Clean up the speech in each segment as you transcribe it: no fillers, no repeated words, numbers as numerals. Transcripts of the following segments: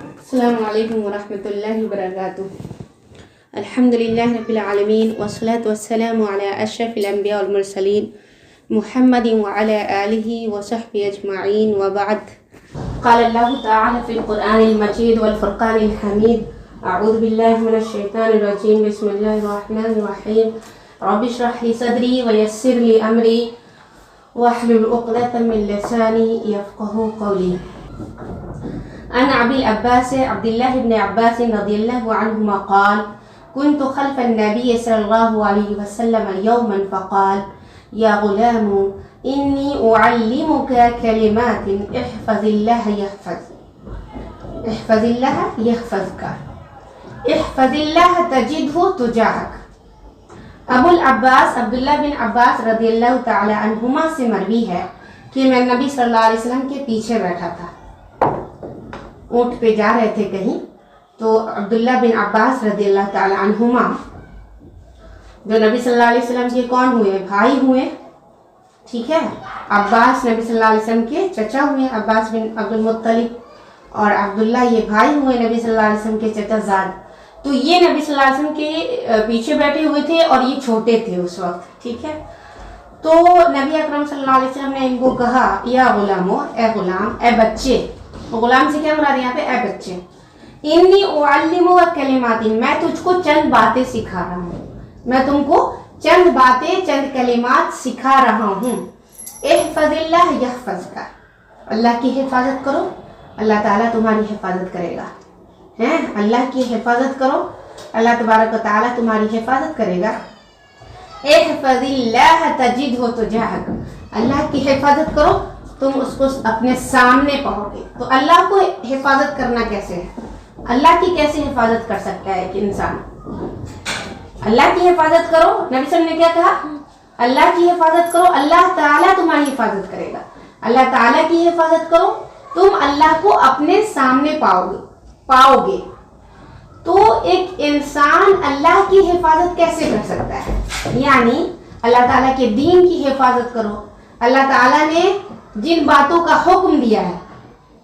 السلام علیکم ورحمۃ اللہ وبرکاتہ. الحمد للہ رب العالمین والصلاة والسلام علی اشرف الانبیاء والمرسلین محمد وعلی آلہ وصحبہ اجمعین وبعد. قال اللہ تعالی فی القرآن المجید والفرقان الحمید. اعوذ باللہ من الشیطان الرجیم. بسم اللہ الرحمن الرحیم. رب اشرح لی صدری ویسر لی امری واحلل عقدۃ من لسانی یفقہوا قولی. عن أبي العباس عبد الله بن عباس رضي الله عنهما قال: كنت خلف النبي صلى الله عليه وسلم يوما فقال: يا غلام إني أعلمك كلمات احفظ الله يحفظك احفظ الله تجده تجاهك. ابو العباس عبداللہ بن عباس رضی اللہ تعالی عنہما سے مروی ہے کہ میں نبی صلی اللہ علیہ وسلم کے پیچھے بیٹھا تھا. اونٹ پہ جا رہے تھے کہیں، تو عبداللہ بن عباس رضی اللہ تعالی عنہما جو نبی صلی اللہ علیہ وسلم کے کون ہوئے؟ بھائی ہوئے، ٹھیک ہے. عباس نبی صلی اللہ علیہ وسلم کے چچا ہوئے، عباس بن عبد المطلب، اور عبداللہ یہ بھائی ہوئے نبی صلی اللہ علیہ وسلم کے چچا زاد. تو یہ نبی صلی اللہ علیہ وسلم کے پیچھے بیٹھے ہوئے تھے اور یہ چھوٹے تھے اس وقت، ٹھیک ہے. تو نبی اکرم صلی اللہ علیہ وسلم نے ان کو کہا: یا غلامو، اے غلام، اے بچے. غلام سے کیا مراد یہاں پہ؟ اے بچے. انی اعلمک کلمات، میں تجھ کو چند باتیں سکھا رہا ہوں، میں تم کو چند باتیں، چند کلمات سکھا رہا ہوں. احفظ اللہ یحفظک، اللہ کی حفاظت کرو، اللہ تعالیٰ تمہاری حفاظت کرے گا. اللہ کی حفاظت کرو، اللہ تبارک و تعالیٰ تمہاری حفاظت کرے گا. احفظ اللہ تجدہ تجاہک، اللہ کی حفاظت کرو، تم اس کو اپنے سامنے پاؤ گے. تو اللہ کو حفاظت کرنا کیسے ہے؟ اللہ کی کیسے حفاظت کر سکتا ہے ایک انسان؟ اللہ کی حفاظت کرو، نبی صلی اللہ علیہ وسلم نے کیا کہا؟ اللہ کی حفاظت کرو، اللہ تعالیٰ تمہاری حفاظت کرے گا. اللہ تعالیٰ کی حفاظت کرو، تم اللہ کو اپنے سامنے پاؤ گے. تو ایک انسان اللہ کی حفاظت کیسے کر سکتا ہے؟ یعنی اللہ تعالیٰ کے دین کی حفاظت کرو. اللہ تعالیٰ نے جن باتوں کا حکم دیا ہے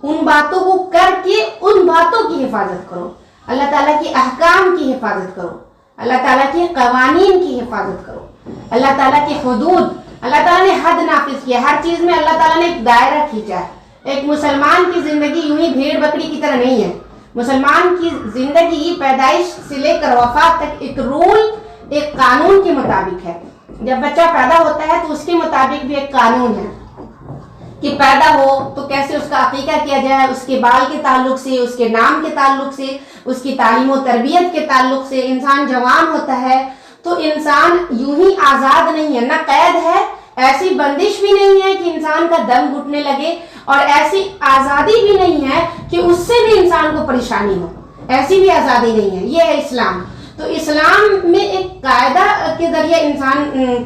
ان باتوں کو کر کے ان باتوں کی حفاظت کرو. اللہ تعالیٰ کے احکام کی حفاظت کرو، اللہ تعالیٰ کے قوانین کی حفاظت کرو، اللہ تعالیٰ کے حدود، اللہ تعالیٰ نے حد نافذ کیا. ہر چیز میں اللہ تعالیٰ نے ایک دائرہ کھینچا ہے. ایک مسلمان کی زندگی یوں ہی بھیڑ بکری کی طرح نہیں ہے. مسلمان کی زندگی پیدائش سے لے کر وفات تک ایک رول، ایک قانون کے مطابق ہے. جب بچہ پیدا ہوتا ہے تو اس کے مطابق بھی ایک قانون ہے کہ پیدا ہو تو کیسے اس کا عقیقہ کیا جائے، اس کے بال کے تعلق سے، اس کے نام کے تعلق سے، اس کی تعلیم و تربیت کے تعلق سے. انسان جوان ہوتا ہے تو انسان یوں ہی آزاد نہیں ہے، نہ قید ہے، ایسی بندش بھی نہیں ہے کہ انسان کا دم گھٹنے لگے، اور ایسی آزادی بھی نہیں ہے کہ اس سے بھی انسان کو پریشانی ہو، ایسی بھی آزادی نہیں ہے. یہ ہے اسلام. تو اسلام میں ایک قاعدہ کے ذریعے انسان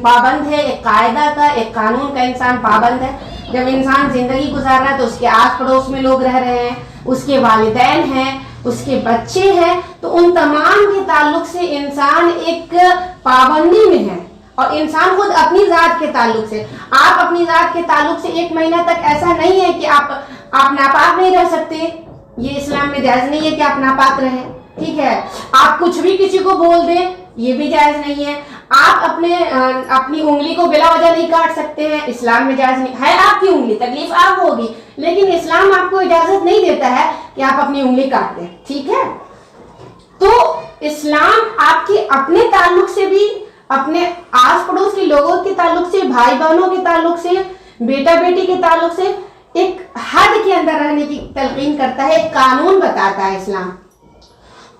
پابند ہے، ایک قاعدہ کا، ایک قانون کا انسان پابند ہے. جب انسان زندگی گزار رہا ہے تو اس کے آس پڑوس میں لوگ رہ رہے ہیں، اس کے والدین ہیں، اس کے بچے ہیں، تو ان تمام کے تعلق سے انسان ایک پابندی میں ہے. اور انسان خود اپنی ذات کے تعلق سے، آپ اپنی ذات کے تعلق سے ایک مہینہ تک ایسا نہیں ہے کہ آپ ناپاک نہیں رہ سکتے. یہ اسلام میں جائز نہیں ہے کہ آپ ناپاک رہیں، ٹھیک ہے. آپ کچھ بھی کسی کو بول دیں، یہ بھی جائز نہیں ہے. آپ اپنی انگلی کو بلا وجہ نہیں کاٹ سکتے ہیں، اسلام میں جائز نہیں ہے. آپ کی انگلی، تکلیف آپ ہوگی، لیکن اسلام آپ کو اجازت نہیں دیتا ہے کہ آپ اپنی انگلی کاٹ دیں، ٹھیک ہے. تو اسلام آپ کے اپنے تعلق سے بھی، اپنے آس پڑوس کے لوگوں کے تعلق سے، بھائی بہنوں کے تعلق سے، بیٹا بیٹی کے تعلق سے ایک حد کے اندر رہنے کی تلقین کرتا ہے، ایک قانون بتاتا ہے اسلام.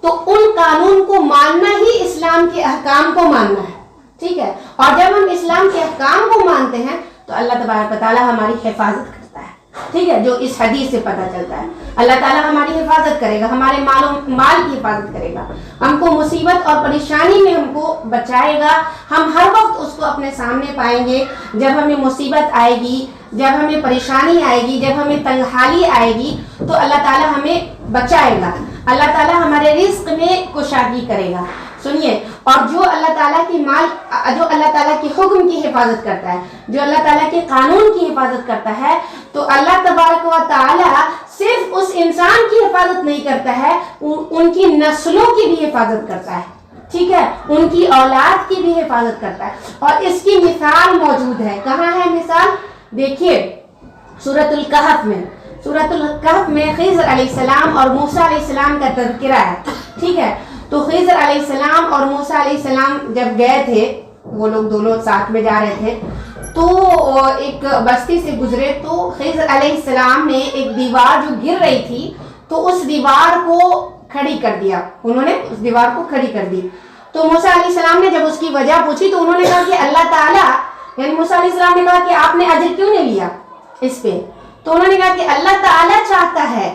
تو ان قانون کو ماننا ہی اسلام کے احکام کو ماننا ہے، ٹھیک ہے. اور جب ہم اسلام کے احکام کو مانتے ہیں تو اللہ تبارک و تعالیٰ ہماری حفاظت کرتا ہے، ٹھیک ہے. جو اس حدیث سے پتہ چلتا ہے اللہ تعالیٰ ہماری حفاظت کرے گا، ہمارے مال کی حفاظت کرے گا، ہم کو مصیبت اور پریشانی میں ہم کو بچائے گا. ہم ہر وقت اس کو اپنے سامنے پائیں گے. جب ہمیں مصیبت آئے گی، جب ہمیں پریشانی آئے گی، جب ہمیں تنگحالی آئے گی تو اللہ تعالیٰ ہمیں بچائے گا. اللہ تعالیٰ ہمارے رزق میں کشادگی کرے گا. سنیے، اور جو اللہ تعالیٰ کی جو اللہ تعالیٰ کے حکم کی حفاظت کرتا ہے، جو اللہ تعالیٰ کے قانون کی حفاظت کرتا ہے، تو اللہ تبارک و تعالیٰ صرف اس انسان کی حفاظت نہیں کرتا ہے، ان کی نسلوں کی بھی حفاظت کرتا ہے، ٹھیک ہے، ان کی اولاد کی بھی حفاظت کرتا ہے. اور اس کی مثال موجود ہے. کہاں ہے مثال؟ دیکھیے سورۃ الکہف میں خضر علیہ السلام اور موسیٰ علیہ السلام کا تذکرہ ہے، ٹھیک ہے. تو خضر علیہ السلام اور موسیٰ علیہ السلام جب گئے تھے، وہ لوگ دونوں ساتھ میں جا رہے تھے، تو ایک بستی سے گزرے تو خضر علیہ السلام نے ایک دیوار جو گر رہی تھی تو اس دیوار کو کھڑی کر دیا، انہوں نے اس دیوار کو کھڑی کر دی. تو موسیٰ علیہ السلام نے جب اس کی وجہ پوچھی تو انہوں نے کہا کہ اللہ تعالیٰ، یعنی موسیٰ علیہ السلام نے کہا کہ آپ نے اجر کیوں نہیں لیا اس پہ؟ تو انہوں نے کہا کہ اللہ تعالیٰ چاہتا ہے،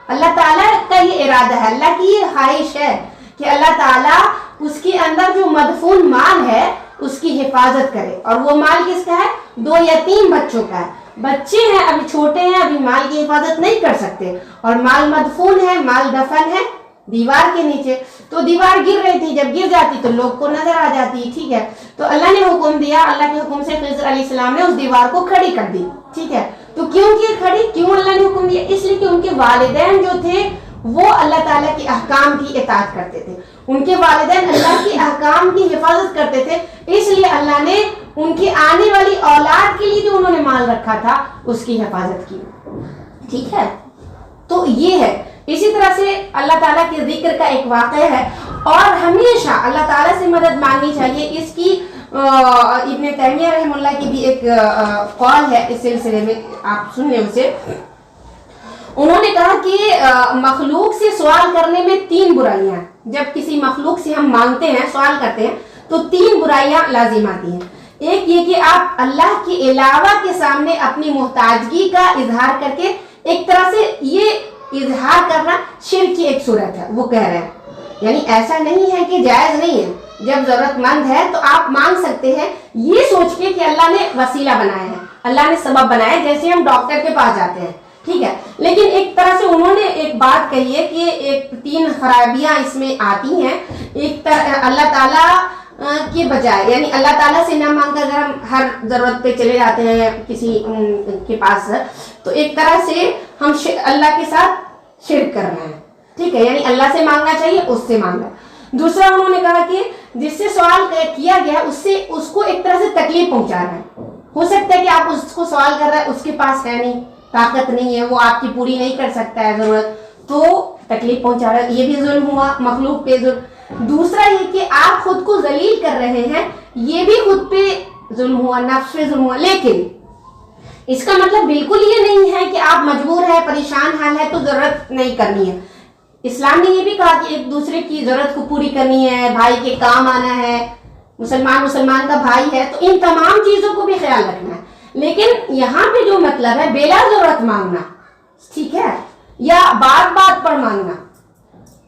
اللہ تعالیٰ کا یہ ارادہ ہے، اللہ کی یہ خواہش ہے کہ اللہ تعالیٰ اس کے اندر جو مدفون مال ہے اس کی حفاظت کرے. اور وہ مال کس کا ہے؟ 2 یتیم بچوں کا ہے. بچے ہیں، ابھی چھوٹے ہیں، ابھی مال کی حفاظت نہیں کر سکتے، اور مال مدفون ہے، مال دفن ہے دیوار کے نیچے. تو دیوار گر رہی تھی، جب گر جاتی تو لوگ کو نظر آ جاتی، ٹھیک ہے. تو اللہ نے حکم دیا، اللہ کے حکم سے خضر علیہ السلام نے اس دیوار کو کھڑی کر دی، ٹھیک ہے. تو کیوں کی کھڑی؟ کیوں اللہ نے حکم دیا؟ اس لیے کہ ان کے والدین جو تھے وہ اللہ تعالیٰ کے احکام کی اطاعت کرتے تھے، ان کے والدین اللہ کے احکام کی حفاظت کرتے تھے، اس لیے اللہ نے ان کی آنے والی اولاد کے لیے جو انہوں نے مال رکھا تھا اس کی حفاظت کی، ٹھیک ہے. تو یہ ہے. اسی طرح سے اللہ تعالیٰ کے ذکر کا ایک واقعہ ہے، اور ہمیشہ اللہ تعالیٰ سے مدد مانگنی چاہیے. اس کی ابن تیمیہ رحمہ اللہ کی بھی ایک قول ہے اس سلسلے میں، آپ سن لیں اسے. انہوں نے کہا کہ مخلوق سے سوال کرنے میں 3 برائیاں ہیں. جب کسی مخلوق سے ہم مانگتے ہیں، سوال کرتے ہیں، تو 3 برائیاں لازم آتی ہیں. ایک یہ کہ آپ اللہ کے علاوہ کے سامنے اپنی محتاجگی کا اظہار کر کے، ایک طرح سے یہ اظہار کرنا شرک کی ایک صورت ہے، وہ کہہ رہے ہیں. یعنی ایسا نہیں ہے کہ جائز نہیں ہے، جب ضرورت مند ہے تو آپ مانگ سکتے ہیں، یہ سوچ کے کہ اللہ نے وسیلہ بنایا ہے، اللہ نے سبب بنایا ہے، جیسے ہم ڈاکٹر کے پاس جاتے ہیں، ٹھیک ہے. لیکن ایک طرح سے انہوں نے ایک بات کہی ہے کہ ایک 3 خرابیاں اس میں آتی ہیں. ایک طرح اللہ تعالیٰ کے بجائے، یعنی اللہ تعالیٰ سے نہ مانگ کر اگر ہم ہر ضرورت پہ چلے جاتے ہیں کسی کے پاس، تو ایک طرح سے ہم اللہ کے ساتھ شرک کر رہے ہیں، ٹھیک ہے. یعنی اللہ سے مانگنا چاہیے، اس سے مانگنا. دوسرا انہوں نے کہا کہ جس سے سوال کیا گیا اس کو ایک طرح سے تکلیف پہنچا رہا ہے. ہو سکتا ہے کہ آپ اس کو سوال کر رہے ہیں، اس کے پاس ہے نہیں، طاقت نہیں ہے، وہ آپ کی پوری نہیں کر سکتا ہے ضرورت، تو تکلیف پہنچا رہا ہے، یہ بھی ظلم ہوا، مخلوق پہ ظلم. دوسرا یہ کہ آپ خود کو ذلیل کر رہے ہیں، یہ بھی خود پہ ظلم ہوا، نفس پہ ظلم ہوا. لیکن اس کا مطلب بالکل یہ نہیں ہے کہ آپ مجبور ہے، پریشان حال ہے تو ضرورت نہیں کرنی ہے. اسلام نے یہ بھی کہا کہ ایک دوسرے کی ضرورت کو پوری کرنی ہے، بھائی کے کام آنا ہے، مسلمان کا بھائی ہے، تو ان تمام چیزوں کو بھی خیال رکھنا ہے. لیکن یہاں پہ جو مطلب ہے بلا ضرورت مانگنا، ٹھیک ہے، یا بات پر مانگنا،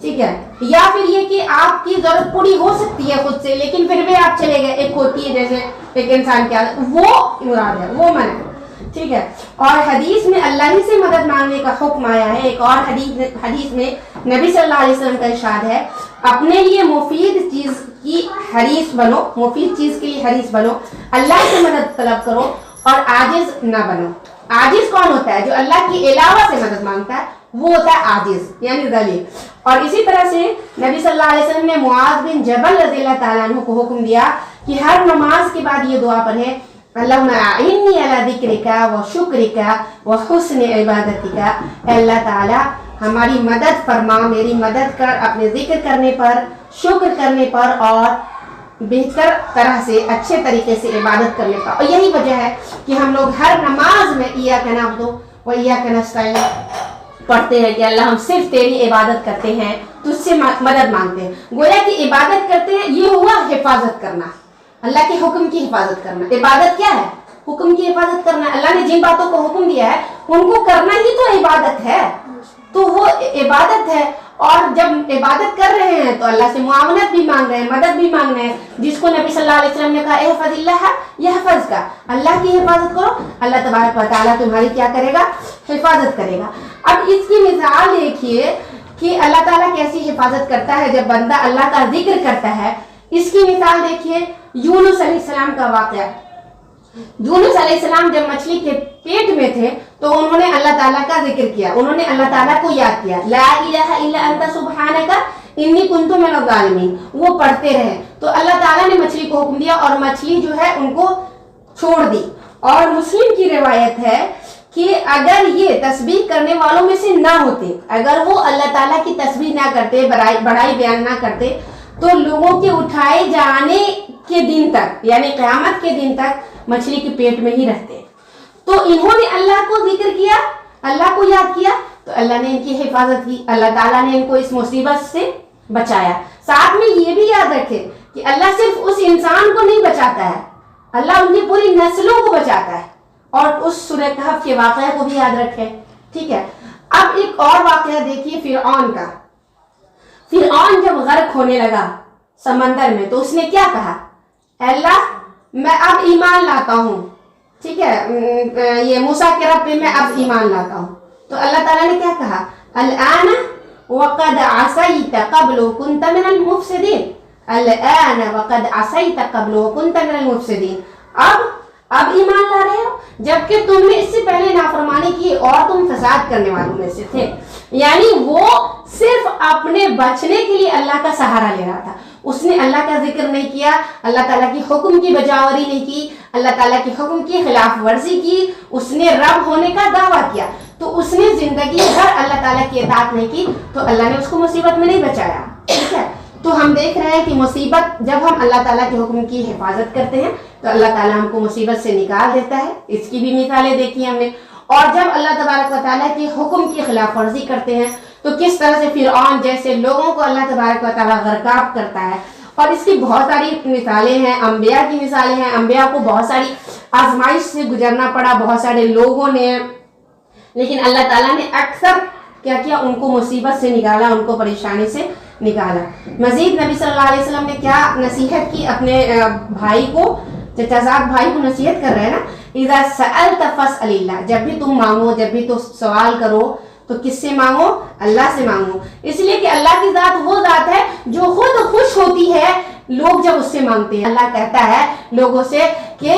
ٹھیک ہے، یا پھر یہ کہ آپ کی ضرورت پوری ہو سکتی ہے خود سے لیکن پھر بھی آپ چلے گئے. ایک ہوتی ہے جیسے ایک انسان کی عادت، وہ مراد ہے، وہ منع ہے، ٹھیک ہے. اور حدیث میں اللہ ہی سے مدد مانگنے کا حکم آیا ہے. ایک اور حدیث میں نبی صلی اللہ علیہ وسلم کا ارشاد ہے، اپنے لیے مفید چیز کی حریص بنو، مفید چیز کے لیے حریص بنو، اللہ سے مدد طلب کرو اور عاجز نہ بنو. عاجز کون ہوتا ہے؟ جو اللہ کے علاوہ سے مدد مانگتا ہے، وہ ہوتا ہے عاجز، یعنی ذلیل. اور اسی طرح سے نبی صلی اللہ علیہ وسلم نے معاذ بن جبل رضی اللہ تعالیٰ عنہ کو حکم دیا کہ ہر نماز کے بعد یہ دعا پڑھے، اللہم اعنی علی ذکرک و شکرک و حسن عبادتک. اے اللہ تعالیٰ ہماری مدد فرما، میری مدد کر اپنے ذکر کرنے پر، شکر کرنے پر، اور بہتر طرح سے اچھے طریقے سے عبادت کرنے پر. اور یہی وجہ ہے کہ ہم لوگ ہر نماز میں ایاک نعبد و ایاک نستعین پڑھتے ہیں کہ اللہ ہم صرف تیری عبادت کرتے ہیں، تجھ سے مدد مانگتے ہیں. گویا کہ عبادت کرتے ہیں، یہ ہوا حفاظت کرنا، اللہ کے حکم کی حفاظت کرنا. عبادت کیا ہے؟ حکم کی حفاظت کرنا. اللہ نے جن باتوں کو حکم دیا ہے ان کو کرنا ہی تو عبادت ہے، تو وہ عبادت ہے. اور جب عبادت کر رہے ہیں تو اللہ سے معاونت بھی مانگ رہے ہیں، مدد بھی مانگ رہے ہیں، جس کو نبی صلی اللہ علیہ وسلم نے کہا احفظ اللہ یحفظ کا، اللہ کی حفاظت کرو، اللہ تبارک و تعالیٰ تمہاری کیا کرے گا؟ حفاظت کرے گا. اب اس کی مثال دیکھیے کہ اللہ تعالیٰ کیسی حفاظت کرتا ہے جب بندہ اللہ کا ذکر کرتا ہے. اس کی مثال دیکھیے یونس علیہ السلام کا واقعہ. यूनुस अलैहिस्सलाम जब मछली के पेट में थे तो उन्होंने अल्लाह ताला का जिक्र किया, उन्होंने अल्लाह ताला को याद किया, ला इलाहा इल्ला अंता सुब्हानका इन्नी कुन्तु मिनज़ ज़ालिमीन, वो पढ़ते रहे तो अल्लाह ताला ने मछली को हुक्म दिया और मछली जो है उनको छोड़ दी। और मुस्लिम की रिवायत है कि अगर ये तस्बीह करने वालों में से ना होते, अगर वो अल्लाह ताला की तस्बीह ना करते, बड़ाई बयान ना करते, तो लोगों के उठाए जाने के दिन तक यानी क़यामत के दिन तक मछली के पेट में ही रहते। तो इन्होंने अल्लाह को जिक्र किया, अल्लाह को याद किया तो अल्लाह ने इनकी हिफाजत की, अल्लाह ताला ने इनको इस मुसीबत से बचाया। साथ में ये भी याद रखे कि अल्लाह सिर्फ उस इंसान को नहीं बचाता है, अल्लाह उनकी पूरी नस्लों को बचाता है। और उस सूरह कहफ के वाक़या को भी याद रखें, ठीक है। अब एक और वाक़या देखिए फिरऔन का। फिरऔन जब गर्क होने लगा समंदर में तो उसने क्या कहा, अल्लाह मैं अब ईमान लाता हूँ, ठीक है, ये मूसा के रब पे मैं अब ईमान लाता हूँ। तो अल्लाह ताला ने क्या कहा, अल-आन वक़द असैत क़ब्ल कुन्त मिनल मुफ़सिदीन, अल-आन वक़द असैत क़ब्ल कुन्त मिनल मुफ़सिदीन, अब ईमान ला रहे हो जबकि तुमने इससे पहले नाफरमानी की और तुम फसाद करने वालों में से थे। यानी वो सिर्फ अपने बचने के लिए अल्लाह का सहारा ले रहा था, उसने अल्लाह का जिक्र नहीं किया, अल्लाह ताला की हुक्म की बजावरी नहीं की, अल्लाह ताला की हुक्म की खिलाफ वर्जी की, उसने रब होने का दावा किया, तो उसने जिंदगी भर अल्लाह ताला की इताअत नहीं की तो अल्लाह ने उसको मुसीबत में नहीं बचाया, ठीक है। तो हम देख रहे हैं कि मुसीबत जब हम अल्लाह ताला के हुक्म की हिफाजत करते हैं तो अल्लाह ताला हमको मुसीबत से निकाल देता है, इसकी भी मिसालें देखी हमने। और जब अल्लाह तबारक व तआला के हुक्म की खिलाफ वर्जी करते हैं तो किस तरह से फिरऔन जैसे लोगों को अल्लाह तबारक व तआला गर्काब करता है। और इसकी बहुत सारी मिसालें हैं, अंबिया की मिसालें हैं, अंबिया को बहुत सारी आजमाइश से गुजरना पड़ा बहुत सारे लोगों ने, लेकिन अल्लाह ताला ने अक्सर क्या किया, उनको मुसीबत से निकाला, उनको परेशानी से निकाला। मजीद नबी सल्लल्लाहु अलैहि वसल्लम ने क्या नसीहत की अपने भाई को, चचाजाद भाई को नसीहत कर रहे हैं ना, इज़ा सअलत फस्अलिल्लाह, जब भी तुम मांगो, जब भी तुम सवाल करो तो किससे मांगो, अल्लाह से मांगो। इसलिए कि अल्लाह की ज़ात वो ज़ात है जो खुद खुश होती है लोग जब उससे मांगते हैं। अल्लाह कहता है लोगों से कि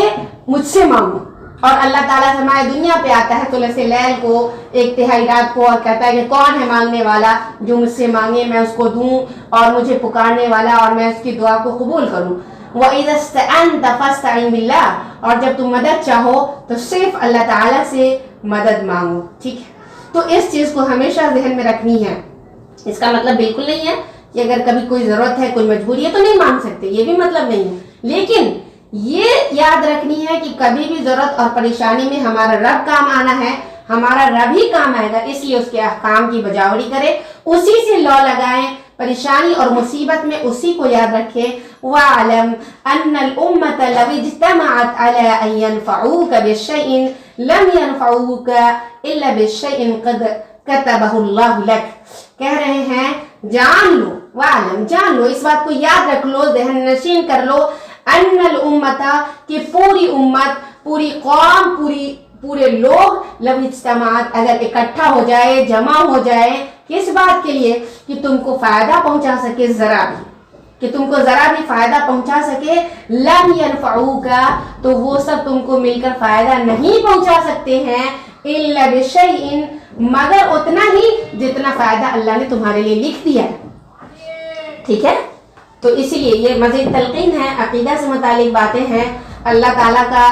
मुझसे मांगो, और अल्लाह ताला हमारे दुनिया पे आता है तुलसी लैल को, एक तिहाई रात को, और कहता है कि कौन है मांगने वाला जो मुझसे मांगे मैं उसको दूं, और मुझे पुकारने वाला और मैं उसकी दुआ को कबूल करूं। वइज़ा इस्तअनत फस्तईन बिल्लाह, और जब तुम मदद चाहो तो सिर्फ अल्लाह ताला से मदद मांगो, ठीक है। तो इस चीज़ को हमेशा जहन में रखनी है। इसका मतलब बिल्कुल नहीं है कि अगर कभी कोई ज़रूरत है, कोई मजबूरी है तो नहीं मांग सकते, ये भी मतलब नहीं है। लेकिन ये याद रखनी है कि कभी भी ज़रूरत और परेशानी में हमारा रब काम आना है, हमारा रब ही काम आएगा, इसलिए उसके अहकाम की बजावरी करें, उसी से लौ लगाएं, परेशानी और मुसीबत में उसी को याद रखें। वअलम अन्नल उम्मत लव इज्तमअत अला अन यनफऊक बिशैइन लम यनफऊक इल्ला बिशैइन क़द कतबहुल्लाहु लक। कह रहे हैं जान लो, वअलम जान लो, इस बात को याद रख लो, ज़हन नशीन कर लो, अन्नल उम्मता कि पूरी उम्मत, पूरी कौम, पूरे लोग, लव इज्तमाअत अगर इकट्ठा हो जाए, जमा हो जाए, किस बात के लिए, कि तुमको फायदा पहुंचा सके, जरा भी, कि तुमको जरा भी फायदा पहुंचा सके, लम यनफऊका, तो वो सब तुमको मिलकर फायदा नहीं पहुंचा सकते हैं, इल्ला बिशैइन, मगर उतना ही जितना फायदा अल्लाह ने तुम्हारे लिए लिख दिया है, ठीक है। तो इसलिए ये मज़ीद तलक़ीन है, अक़ीदा से मुतालिक बातें हैं, अल्लाह ताला का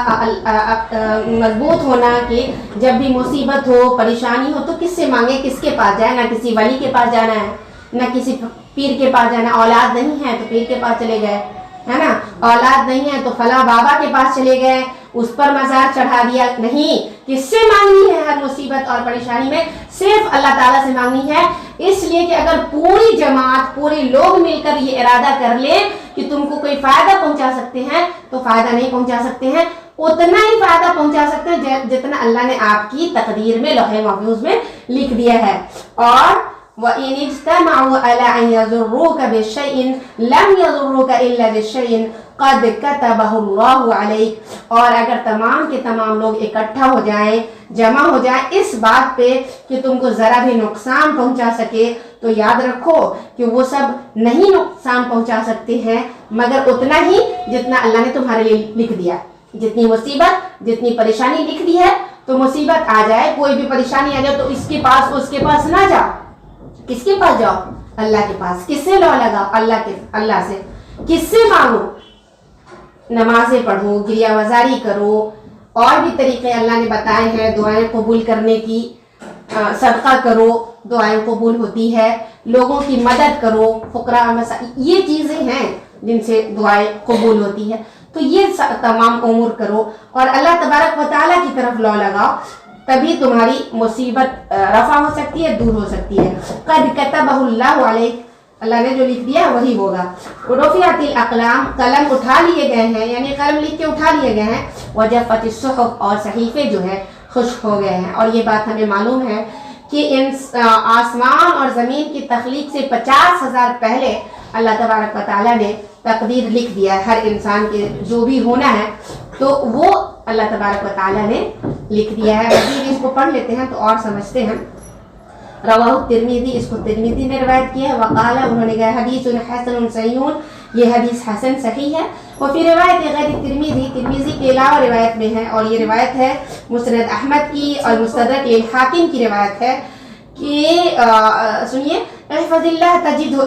मजबूत होना कि जब भी मुसीबत हो, परेशानी हो तो किससे मांगे, किसके पास जाए, ना किसी वली के पास जाना है, ना किसी पीर के पास जाना। औलाद नहीं है तो पीर के पास चले गए, है ना, औलाद नहीं है तो फला बाबा के पास चले गए, उस पर मज़ार चढ़ा दिया। नहीं, किससे मांगनी है हर मुसीबत और परेशानी में, सिर्फ अल्लाह ताला से मांगनी है। इसलिए कि अगर पूरी जमात, पूरे लोग मिलकर ये इरादा कर ले कि तुमको कोई फायदा पहुंचा सकते हैं तो फायदा नहीं पहुंचा सकते हैं, उतना ही फायदा पहुंचा सकते हैं जितना अल्लाह ने आपकी तकदीर में, लौहे महफूज में लिख दिया है। और वइन इज्तमअू अला अन यज़ुर्रूका बिशैइन लम यज़ुर्रूका इल्ला बिशैइन क़द कतबहुल्लाहु अलैक, और अगर तमाम के तमाम लोग इकट्ठा हो जाएं, जमा हो जाएं इस बात पे कि तुमको ज़रा भी नुकसान पहुंचा सके, तो याद रखो कि वो सब नहीं नुकसान पहुंचा सकते हैं मगर उतना ही जितना अल्लाह ने तुम्हारे लिए लिख दिया। जितनी मुसीबत जितनी परेशानी लिख दी है, तो मुसीबत आ जाए, कोई भी परेशानी आ जाए, तो इसके पास उसके पास ना जाओ। किसके पास जाओ? अल्लाह के पास। किससे लौ लगाओ? अल्लाह से। किससे मांगो? नमाजें पढ़ो, गिरिया वजारी करो, और भी तरीके अल्लाह ने बताए हैं दुआएं कबूल करने की। सदका करो, दुआएं कबूल होती है। लोगों की मदद करो, फुकरा ये चीज़ें हैं जिनसे दुआएं कबूल होती है। तो ये तमाम उमूर करो और अल्लाह तबारक व तआला की तरफ लौ लगाओ, तभी तुम्हारी मुसीबत रफा हो सकती है, दूर हो सकती है। कद कतबहुल्लाहु अलैक, अल्लाह ने जो लिख दिया वही होगा। रुफ़िअतिल अक़लाम, कलम उठा लिए गए हैं, यानी कलम लिख के उठा लिए गए हैं। वजफ़तिस सुहुफ़, और सहीफ़े जो है खुश्क हो गए हैं। और ये बात हमें मालूम है कि इन आसमान और ज़मीन की तख्लीक से 50,000 पहले अल्लाह तबारक व तआला ने तकदीर लिख दिया है, हर इंसान के जो भी होना है तो वो अल्लाह तबारक व तआला ने लिख दिया है। मज़ीद इसको पढ़ लेते हैं तो और समझते हैं। रवाहु तिरमिज़ी, इसको तिरमिज़ी ने रिवायत किया है। वक़ाला, उन्होंने कहा हदीसुन हसन सहीहुन, ये हदीस हसन सही है। और फिर रिवायत गैर तिरमिज़ी के अलावा रिवायत में है, और ये रिवायत है मुस्नद अहमद की और मुस्तदरक लिल हाकिम की रिवायत है कि सुनिए, इहफ़ज़िल्लाह तजिदहु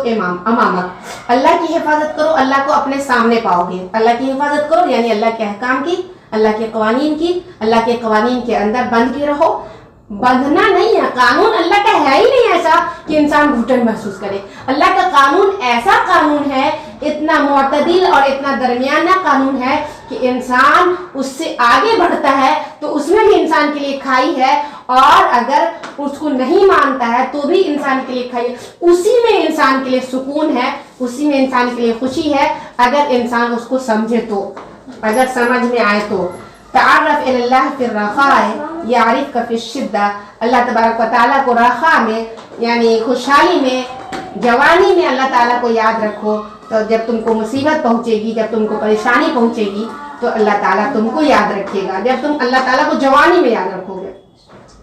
अमामक, अल्लाह की हिफाजत करो, अल्लाह को अपने सामने पाओगे। अल्लाह की हिफाजत करो यानी अल्लाह के अहकाम की, अल्लाह के कवानीन की, अल्लाह के कवानीन के अंदर बंध के रहो। बंधना नहीं है, कानून अल्लाह का है ही नहीं ऐसा कि इंसान घुटन महसूस करे। अल्लाह का कानून ऐसा कानून है, इतना मुअतदिल और इतना दरमियाना कानून है कि इंसान उससे आगे बढ़ता है तो उसमें भी इंसान के लिए खाई है, और अगर उसको नहीं मानता है तो भी इंसान के लिए खाई है। उसी में इंसान के लिए सुकून है, उसी में इंसान के लिए खुशी है, अगर इंसान उसको समझे तो, अगर समझ में आए तो। तआर्रफ इलल्लाह फिर रख़ा यारिफ़का फ़िश्शिद्दा, अल्लाह तबारक व तआला को रख़ा में यानी खुशहाली में, जवानी में अल्लाह ताला को याद रखो, तो जब तुमको मुसीबत पहुंचेगी, जब तुमको परेशानी पहुंचेगी तो अल्लाह ताला तुमको याद रखेगा, जब तुम अल्लाह ताला को जवानी में याद रखोगे।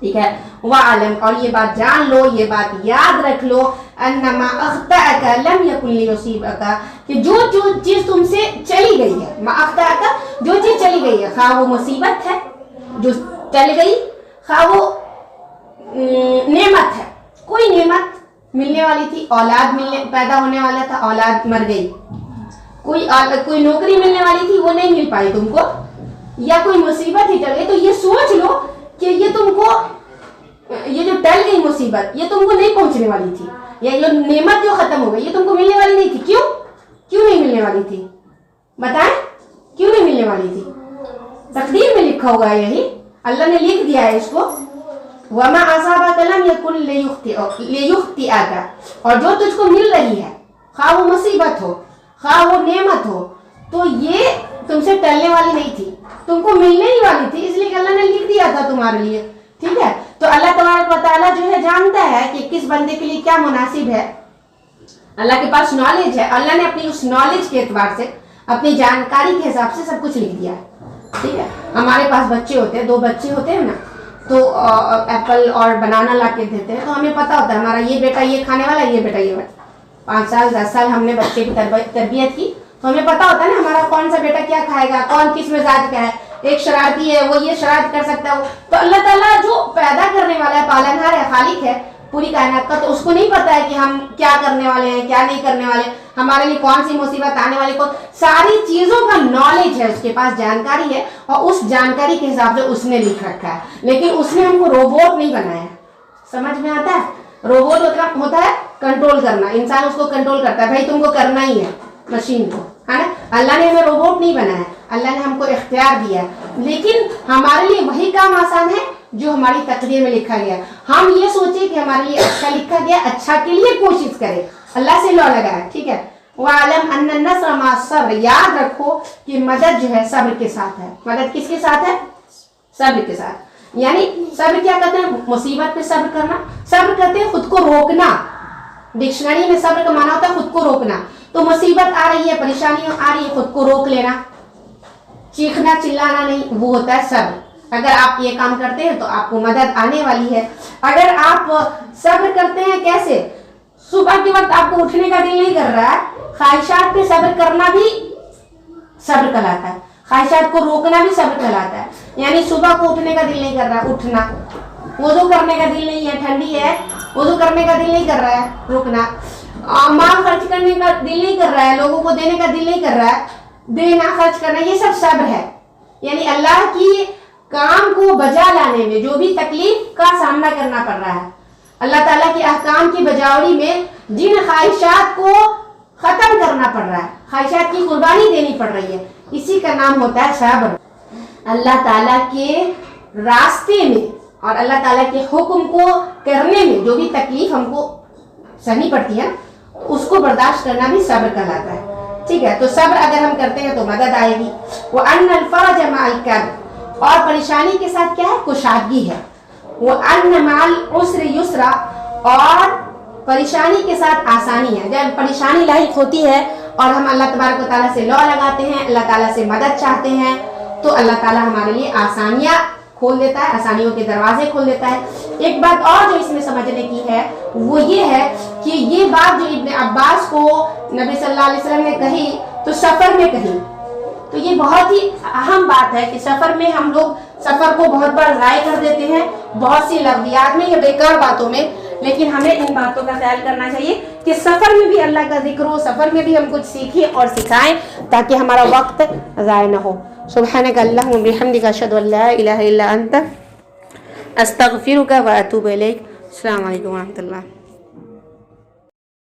ठीक है। वालम, और ये बात जान लो, ये बात याद रख लो, अन्नमा अख्ताअका लम यकुन लियुसीबका, कि जो चीज़ तुमसे चली गई है, मा अख्ताअका, जो चीज़ चली गई है, खा वो मुसीबत है जो चली गई, खा वो नेमत है, कोई नेमत मिलने वाली थी, औलाद पैदा होने वाला था, औलाद मर गई, कोई नौकरी मिलने वाली थी वो नहीं मिल पाई तुमको, या कोई मुसीबत ही चल गई, तो ये सोच लो कि ये तुमको, ये जो टल गई मुसीबत, ये तुमको नहीं पहुंचने वाली थी, या ये नेमत जो खत्म हो गई ये तुमको मिलने वाली नहीं थी। क्यों नहीं मिलने वाली थी? बताएं, क्यों नहीं मिलने वाली थी? तकदीर में लिखा हुआ है, यही अल्लाह ने लिख दिया है इसको। वमा असाबका लम यकुन लियुख्तिअका, और जो तुझको मिल रही है, खा वो मुसीबत हो, खा वो नेमत हो, तो ये तुमसे टलने वाली नहीं थी, तुमको मिलने ही वाली थी, इसलिए अल्लाह ने लिख दिया था तुम्हारे लिए। ठीक है। तो अल्लाह तबारक व तआला जो है जानता है कि किस बंदे के लिए क्या मुनासिब है। अल्लाह के पास नॉलेज है, अल्लाह ने अपनी उस नॉलेज के एतबार से, अपनी जानकारी के हिसाब से सब कुछ लिख दिया है। ठीक है। हमारे पास बच्चे होते हैं, 2 बच्चे होते हैं ना, तो एप्पल और बनाना ला के देते हैं, तो हमें पता होता है हमारा ये बेटा ये खाने वाला, ये बेटा ये वाला। 5 साल 10 साल हमने बच्चे की तरबियत की, तो हमें पता होता है ना हमारा कौन सा बेटा क्या खाएगा, कौन किस मिजाज का है। एक शरारती है, वो ये शरारत कर सकता है। तो अल्लाह ताला जो पैदा करने वाला है, पालनहार है, खालिक है पूरी कायनात का, तो उसको नहीं पता है कि हम क्या करने वाले हैं, क्या नहीं करने वाले, हमारे लिए कौन सी मुसीबत आने वाली, कौन सारी चीज़ों का नॉलेज है, उसके पास जानकारी है, और उस जानकारी के हिसाब से उसने लिख रखा है। लेकिन उसने हमको रोबोट नहीं बनाया। समझ में आता है? रोबोट होता है कंट्रोल करना, इंसान उसको कंट्रोल करता है, भाई तुमको करना ही है मशीन को, है ना। अल्लाह ने हमें रोबोट नहीं बनाया, अल्लाह ने हमको इख्तियार दिया है, लेकिन हमारे लिए वही काम आसान है जो हमारी तकदीर में लिखा गया। हम ये सोचे कि हमारे लिए अच्छा लिखा गया, अच्छा के लिए कोशिश करें, अल्लाह से लौ लगाए। ठीक है। वालम अन्ना नस्र मा सब्र, याद रखो कि मदद जो है सब्र के साथ है। मदद किसके साथ है? सब्र के साथ। यानी सब्र क्या कहते हैं? मुसीबत पे सब्र करना। सब्र कहते हैं खुद को रोकना। डिक्शनरी में सब्र का माना होता है खुद को रोकना। तो मुसीबत आ रही है, परेशानी आ रही है, खुद को रोक लेना, चीखना चिल्लाना नहीं, वो होता है सब्र। अगर आप ये काम करते हैं तो आपको मदद आने वाली है। अगर आप सब्र करते हैं, कैसे? सुबह के वक्त आपको उठने का दिल नहीं कर रहा है, ख्वाहिशात पे सब्र करना भी सब्र कहलाता है। ख्वाहिशात को रोकना भी सब्र कहलाता है। यानी सुबह को उठने का दिल नहीं कर रहा, उठना, वुज़ू करने का दिल नहीं है, ठंडी है, वुज़ू करने का दिल नहीं कर रहा है, रुकना, माल खर्च करने का दिल नहीं कर रहा है, लोगों को देने का दिल नहीं कर रहा है, देना, खर्च करना, ये सब सब्र है। यानी अल्लाह की काम को बजा लाने में जो भी तकलीफ का सामना करना पड़ रहा है, अल्लाह ताला के अहकाम की बजावड़ी में जिन ख्वाहिशात को खत्म करना पड़ रहा है, ख्वाहिशात की कुर्बानी देनी पड़ रही है, इसी का नाम होता है सब्र। अल्लाह ताला के रास्ते में और अल्लाह ताला के हुक्म को करने में जो भी तकलीफ हमको सहनी पड़ती है, उसको बर्दाश्त करना भी सब्र कहलाता है। ठीक है, तो सब्र अगर हम करते हैं तो मदद आएगी। वो अन्नल फरज मअल कर्ब, और परेशानी के साथ क्या है, कुशादगी है। वो अन्न माल उस्र युस्रा, और परेशानी के साथ आसानी है। जब परेशानी लायक होती है और हम अल्लाह तबारक व तआला से लौ लगाते हैं, अल्लाह ताला से मदद चाहते हैं, तो अल्लाह ताला हमारे लिए आसानियाँ खोल देता है, आसानियों के दरवाजे खोल देता है। एक बात और जो इसमें समझने की है वो ये है कि ये बात जो इब्न अब्बास को नबी सल्लल्लाहु अलैहि वसल्लम ने कही तो सफ़र में कही, तो ये बहुत ही अहम बात है कि सफ़र में हम लोग सफ़र को बहुत बार ज़ाय कर देते हैं बहुत सी लफ्ज़ियात में या बेकार बातों में, लेकिन हमें इन बातों का ख्याल करना चाहिए कि सफ़र में भी अल्लाह का जिक्र हो, सफ़र में भी हम कुछ सीखें और सिखाएं ताकि हमारा वक्त ज़ाय ना हो। सुब्हानक अल्लाहुम्मा व बिहम्दिका अशहदु अन ला इलाहा इल्ला अंता अस्तगफिरुका व अतूबु इलैक। अस्सलामु अलैकुम व रहमतुल्लाह।